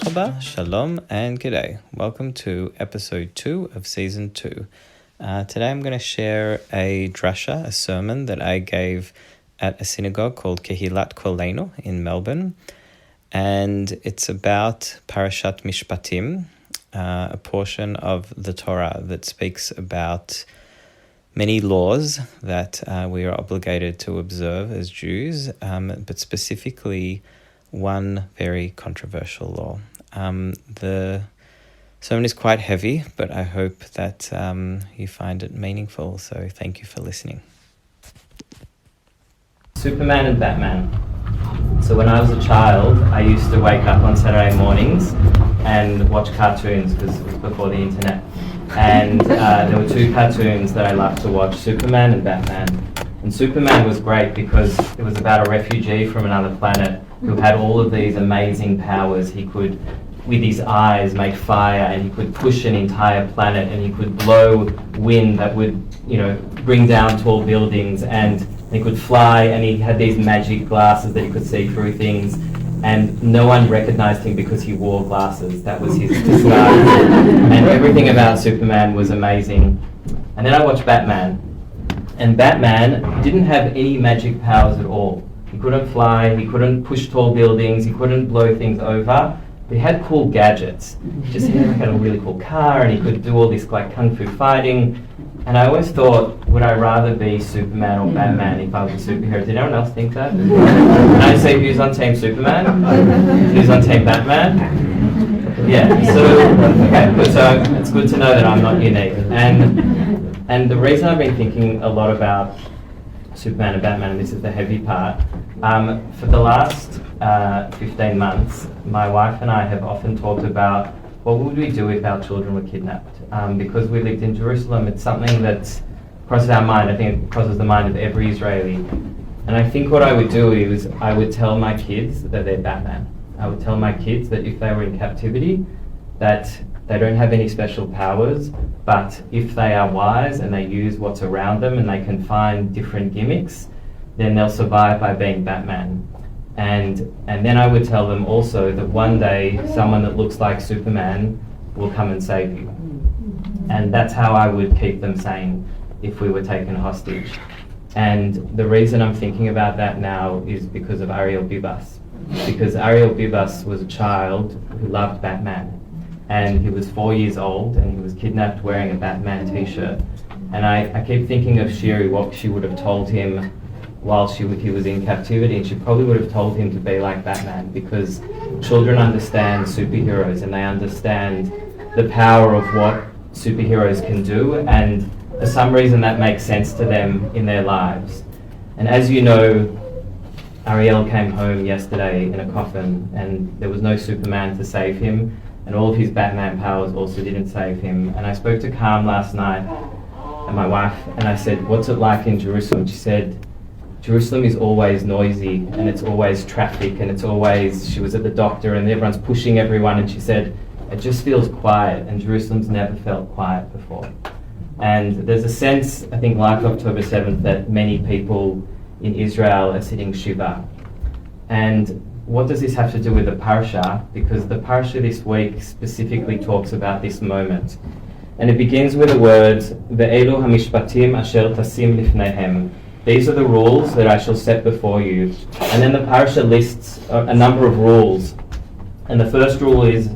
Merhaba, Shalom, and G'day. Welcome to episode 2 of season 2. Today I'm going to share a drasha, a sermon that I gave at a synagogue called Kehilat Kolenu in Melbourne. And it's about Parshat Mishpatim, a portion of the Torah that speaks about many laws that we are obligated to observe as Jews, but specifically one very controversial law. The sermon is quite heavy, but I hope that you find it meaningful, so thank you for listening. Superman and Batman. So when I was a child, I used to wake up on Saturday mornings and watch cartoons because it was before the internet. And there were two cartoons that I loved to watch, Superman and Batman. And Superman was great because it was about a refugee from another planet who had all of these amazing powers. He could, with his eyes, make fire, and he could push an entire planet, and he could blow wind that would, bring down tall buildings, and he could fly, and he had these magic glasses that he could see through things, and no one recognized him because he wore glasses. That was his disguise. And everything about Superman was amazing. And then I watched Batman. And Batman didn't have any magic powers at all. He couldn't fly, he couldn't push tall buildings, he couldn't blow things over. But he had cool gadgets. He had a really cool car, and he could do all this like kung fu fighting. And I always thought, would I rather be Superman or Batman if I was a superhero? Did anyone else think that? Can I say who's on Team Superman? Who's on Team Batman? Yeah, okay, good. So it's good to know that I'm not unique. And the reason I've been thinking a lot about Superman and Batman, and this is the heavy part, for the last 15 months, my wife and I have often talked about what would we do if our children were kidnapped. Because we lived in Jerusalem, it's something that crosses our mind. I think it crosses the mind of every Israeli. And I think what I would do is I would tell my kids that they're Batman. I would tell my kids that if they were in captivity, that they don't have any special powers, but if they are wise and they use what's around them and they can find different gimmicks, then they'll survive by being Batman. And then I would tell them also that one day someone that looks like Superman will come and save you. And that's how I would keep them sane if we were taken hostage. And the reason I'm thinking about that now is because of Ariel Bibas. Because Ariel Bibas was a child who loved Batman. And he was 4 years old, and he was kidnapped wearing a Batman t-shirt. And I keep thinking of Shiri, what she would have told him while he was in captivity, and she probably would have told him to be like Batman, because children understand superheroes, and they understand the power of what superheroes can do, and for some reason that makes sense to them in their lives. And as you know, Ariel came home yesterday in a coffin, and there was no Superman to save him, and all of his Batman powers also didn't save him. And I spoke to Calm last night, and my wife, and I said, what's it like in Jerusalem? She said, Jerusalem is always noisy, and it's always traffic, and she was at the doctor, and everyone's pushing everyone, and she said, it just feels quiet, and Jerusalem's never felt quiet before. And there's a sense, I think, like October 7th, that many people in Israel are sitting Shiva. And what does this have to do with the Parsha? Because the Parsha this week specifically talks about this moment. And it begins with the words, Ve'elu hamishpatim asher tasim lifnehem. These are the rules that I shall set before you. And then the Parsha lists a number of rules. And the first rule is,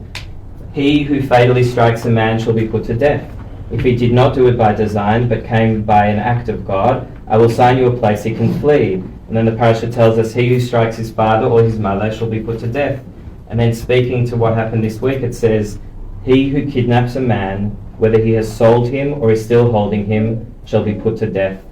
he who fatally strikes a man shall be put to death. If he did not do it by design, but came by an act of God, I will assign you a place he can flee. And then the Parsha tells us, he who strikes his father or his mother shall be put to death. And then speaking to what happened this week, it says, he who kidnaps a man, whether he has sold him or is still holding him, shall be put to death.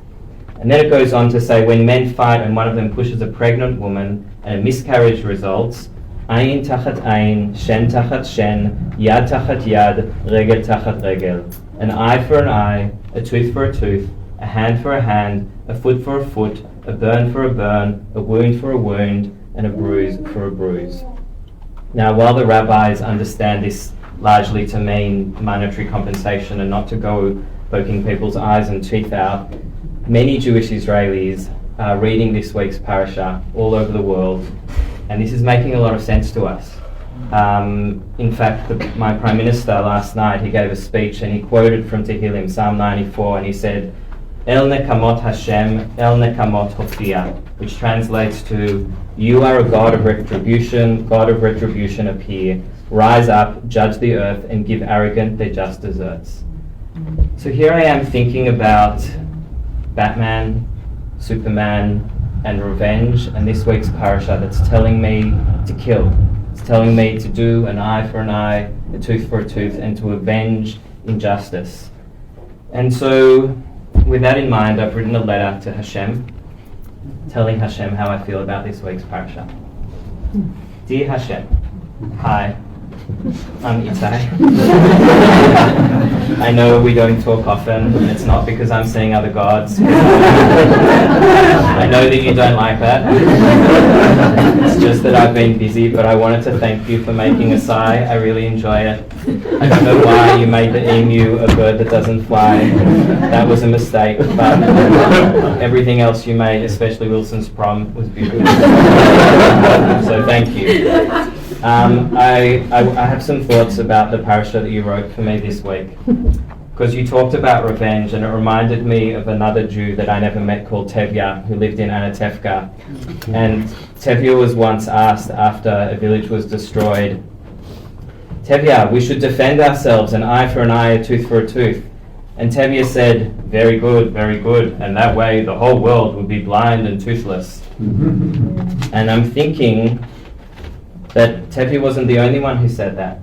And then it goes on to say, when men fight and one of them pushes a pregnant woman and a miscarriage results, ayin tachat ayin, shen tachat shen, yad tachat yad, regel tachat regel. An eye for an eye, a tooth for a tooth, a hand for a hand, a foot for a foot, a burn for a burn, a wound for a wound, and a bruise for a bruise. Now, while the rabbis understand this largely to mean monetary compensation and not to go poking people's eyes and teeth out, many Jewish Israelis are reading this week's parasha all over the world, and this is making a lot of sense to us. In fact, my Prime Minister last night, he gave a speech and he quoted from Tehillim, Psalm 94, and he said, El nekamot Hashem, El nekamot Hofia, which translates to, you are a God of retribution appear. Rise up, judge the earth, and give arrogant their just deserts. So here I am thinking about Batman, Superman, and revenge, and this week's parasha that's telling me to kill. It's telling me to do an eye for an eye, a tooth for a tooth, and to avenge injustice. And so, with that in mind, I've written a letter to Hashem, telling Hashem how I feel about this week's parasha. Dear Hashem, hi, I'm Ittay. I know we don't talk often, and it's not because I'm seeing other gods. I know that you don't like that. It's just that I've been busy, but I wanted to thank you for making a sigh. I really enjoy it. I don't know why you made the emu a bird that doesn't fly. That was a mistake, but everything else you made, especially Wilson's prom, was beautiful. So thank you. I have some thoughts about the parasha that you wrote for me this week, because you talked about revenge, and it reminded me of another Jew that I never met called Tevya, who lived in Anatevka. And Tevya was once asked, after a village was destroyed, Tevya, we should defend ourselves, an eye for an eye, a tooth for a tooth. And Tevya said, very good, and that way the whole world would be blind and toothless. And I'm thinking that Tevya wasn't the only one who said that.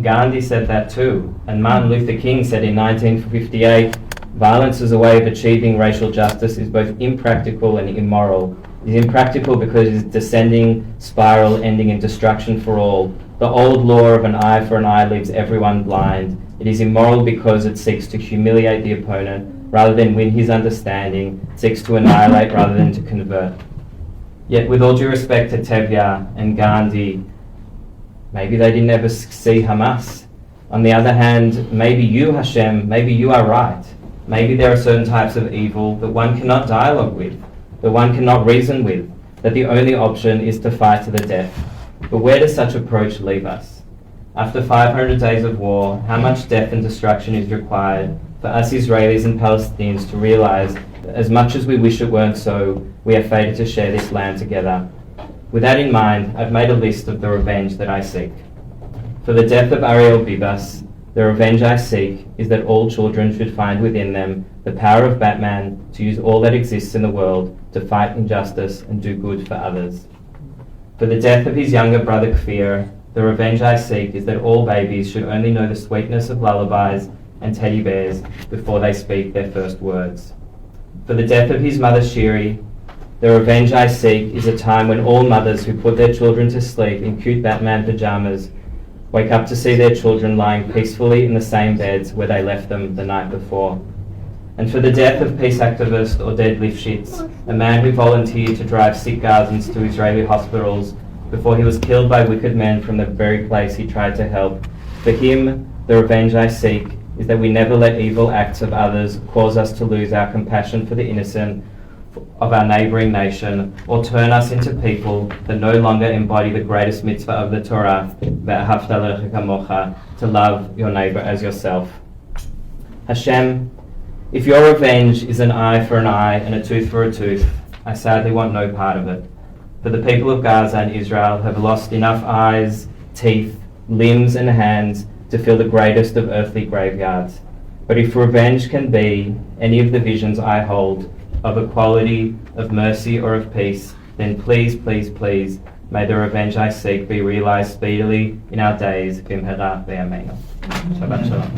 Gandhi said that too, and Martin Luther King said in 1958, violence as a way of achieving racial justice is both impractical and immoral. It is impractical because it is a descending spiral ending in destruction for all. The old law of an eye for an eye leaves everyone blind. It is immoral because it seeks to humiliate the opponent rather than win his understanding, it seeks to annihilate rather than to convert. Yet with all due respect to Tevya and Gandhi, maybe they didn't ever see Hamas. On the other hand, maybe you, Hashem, maybe you are right. Maybe there are certain types of evil that one cannot dialogue with, that one cannot reason with, that the only option is to fight to the death. But where does such approach leave us? After 500 days of war, how much death and destruction is required for us Israelis and Palestinians to realize that as much as we wish it weren't so, we are fated to share this land together? With that in mind, I've made a list of the revenge that I seek. For the death of Ariel Bibas, the revenge I seek is that all children should find within them the power of Batman to use all that exists in the world to fight injustice and do good for others. For the death of his younger brother Kfir, the revenge I seek is that all babies should only know the sweetness of lullabies and teddy bears before they speak their first words. For the death of his mother Shiri, the revenge I seek is a time when all mothers who put their children to sleep in cute Batman pajamas wake up to see their children lying peacefully in the same beds where they left them the night before. And for the death of peace activist Oded Lifshitz, a man who volunteered to drive sick Gazans to Israeli hospitals before he was killed by wicked men from the very place he tried to help. For him, the revenge I seek is that we never let evil acts of others cause us to lose our compassion for the innocent of our neighbouring nation, or turn us into people that no longer embody the greatest mitzvah of the Torah, ve'ahavta l'recha kamocha, to love your neighbour as yourself. Hashem, if your revenge is an eye for an eye and a tooth for a tooth, I sadly want no part of it. For the people of Gaza and Israel have lost enough eyes, teeth, limbs and hands to fill the greatest of earthly graveyards. But if revenge can be any of the visions I hold, of equality, of mercy, or of peace, then please, please, please, may the revenge I seek be realized speedily in our days. B'mhera v'yameinu. Shabbat shalom.